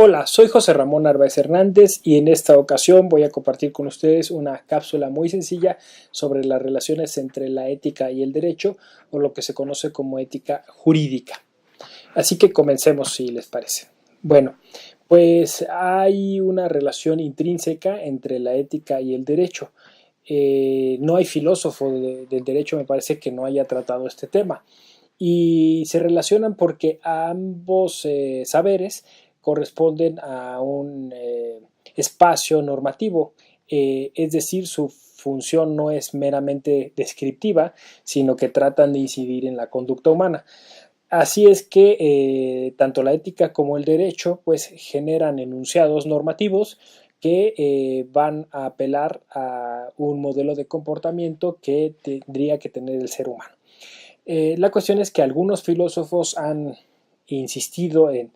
Hola, soy José Ramón Narváez Hernández y en esta ocasión voy a compartir con ustedes una cápsula muy sencilla sobre las relaciones entre la ética y el derecho, o lo que se conoce como ética jurídica. Así que comencemos, si les parece. Bueno, pues hay una relación intrínseca entre la ética y el derecho. No hay filósofo del derecho, me parece, que no haya tratado este tema. Y se relacionan porque ambos saberes corresponden a un espacio normativo, es decir, su función no es meramente descriptiva, sino que tratan de incidir en la conducta humana. Así es que tanto la ética como el derecho pues generan enunciados normativos que van a apelar a un modelo de comportamiento que tendría que tener el ser humano. La cuestión es que algunos filósofos han insistido en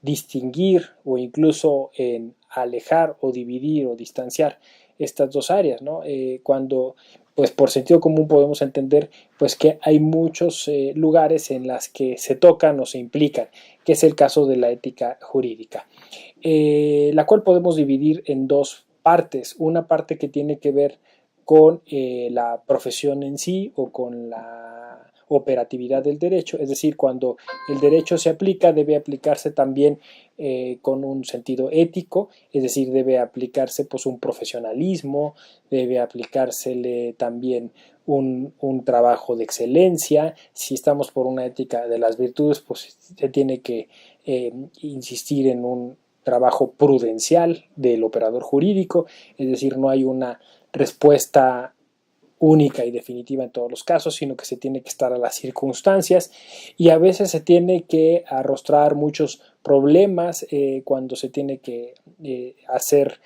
distinguir o incluso en alejar o dividir o distanciar estas dos áreas, ¿no? Cuando pues por sentido común podemos entender pues que hay muchos lugares en las que se tocan o se implican, que es el caso de la ética jurídica, la cual podemos dividir en dos partes. Una parte que tiene que ver con la profesión en sí o con la operatividad del derecho, es decir, cuando el derecho se aplica debe aplicarse también con un sentido ético, es decir, debe aplicarse pues un profesionalismo, debe aplicársele también un trabajo de excelencia. Si estamos por una ética de las virtudes, pues se tiene que insistir en un trabajo prudencial del operador jurídico, es decir, no hay una respuesta única y definitiva en todos los casos, sino que se tiene que estar a las circunstancias, y a veces se tiene que arrostrar muchos problemas cuando se tiene que hacer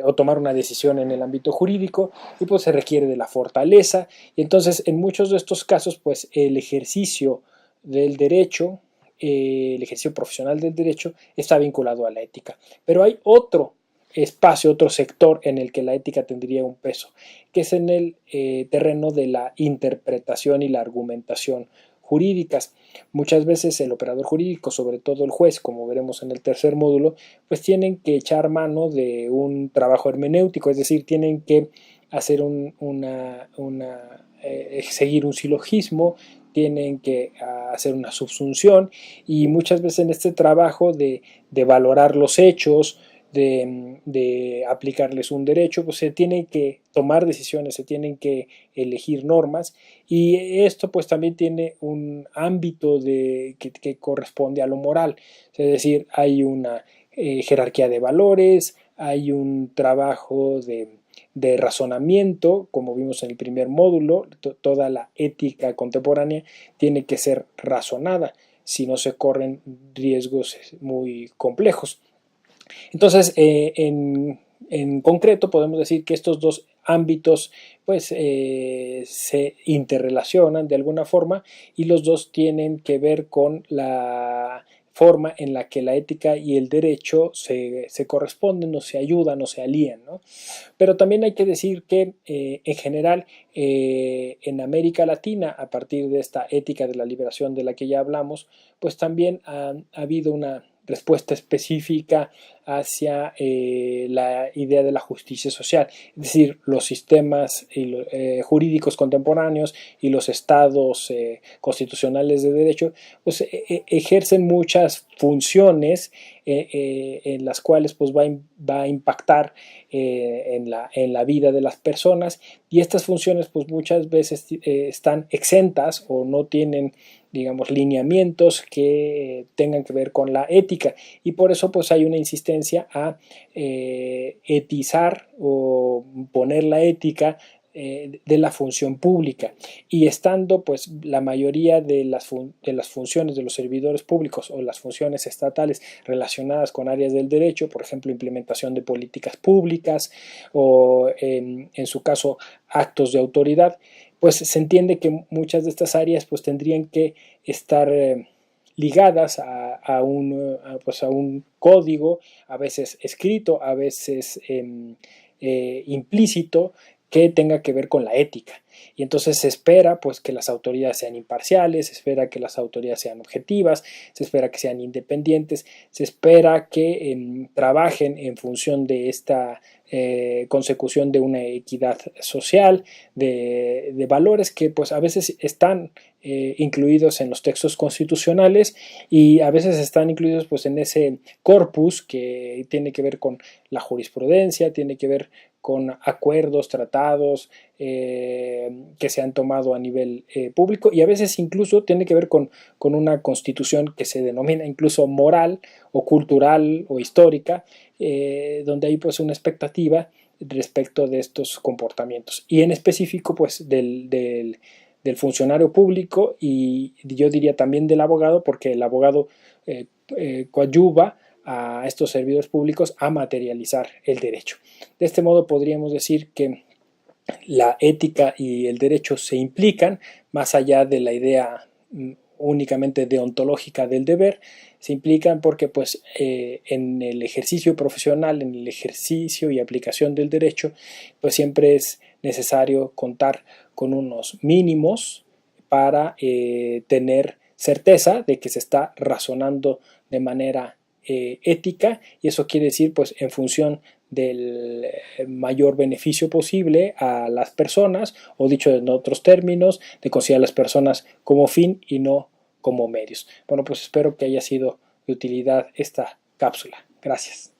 o tomar una decisión en el ámbito jurídico, y pues se requiere de la fortaleza. Y entonces en muchos de estos casos pues el ejercicio del derecho, el ejercicio profesional del derecho está vinculado a la ética, pero hay otro espacio, otro sector en el que la ética tendría un peso, que es en el terreno de la interpretación y la argumentación jurídicas. Muchas veces el operador jurídico, sobre todo el juez, como veremos en el tercer módulo, pues tienen que echar mano de un trabajo hermenéutico, es decir, tienen que hacer seguir un silogismo, tienen que hacer una subsunción, y muchas veces en este trabajo de valorar los hechos, de aplicarles un derecho, pues se tienen que tomar decisiones, se tienen que elegir normas, y esto pues también tiene un ámbito que corresponde a lo moral, es decir, hay una jerarquía de valores, hay un trabajo de razonamiento, como vimos en el primer módulo. Toda la ética contemporánea tiene que ser razonada, si no se corren riesgos muy complejos. Entonces, en concreto podemos decir que estos dos ámbitos pues se interrelacionan de alguna forma, y los dos tienen que ver con la forma en la que la ética y el derecho se corresponden o se ayudan o se alían, ¿no? Pero también hay que decir que en general en América Latina, a partir de esta ética de la liberación de la que ya hablamos, pues también ha habido una respuesta específica hacia la idea de la justicia social, es decir, los sistemas jurídicos contemporáneos y los estados constitucionales de derecho pues ejercen muchas funciones en las cuales pues va a impactar en la vida de las personas, y estas funciones pues muchas veces están exentas o no tienen, digamos, lineamientos que tengan que ver con la ética, y por eso pues hay una insistencia a etizar o poner la ética de la función pública, y estando pues la mayoría de las funciones de los servidores públicos o las funciones estatales relacionadas con áreas del derecho, por ejemplo implementación de políticas públicas o en su caso actos de autoridad, pues se entiende que muchas de estas áreas pues tendrían que estar ligadas a un código, a veces escrito, a veces implícito, que tenga que ver con la ética. Y entonces se espera pues que las autoridades sean imparciales, se espera que las autoridades sean objetivas, se espera que sean independientes, se espera que trabajen en función de esta consecución de una equidad social, de valores que pues a veces están incluidos en los textos constitucionales y a veces están incluidos pues en ese corpus que tiene que ver con la jurisprudencia, tiene que ver con acuerdos, tratados que se han tomado a nivel público y a veces incluso tiene que ver con una constitución que se denomina incluso moral o cultural o histórica, donde hay pues una expectativa respecto de estos comportamientos y en específico pues del funcionario público y yo diría también del abogado, porque el abogado coadyuva a estos servidores públicos a materializar el derecho. De este modo podríamos decir que la ética y el derecho se implican más allá de la idea únicamente deontológica del deber, se implican porque pues en el ejercicio profesional, en el ejercicio y aplicación del derecho, pues siempre es necesario contar con unos mínimos para tener certeza de que se está razonando de manera ética y eso quiere decir pues en función del mayor beneficio posible a las personas o dicho en otros términos de considerar a las personas como fin y no como medios. Bueno, pues espero que haya sido de utilidad esta cápsula. Gracias.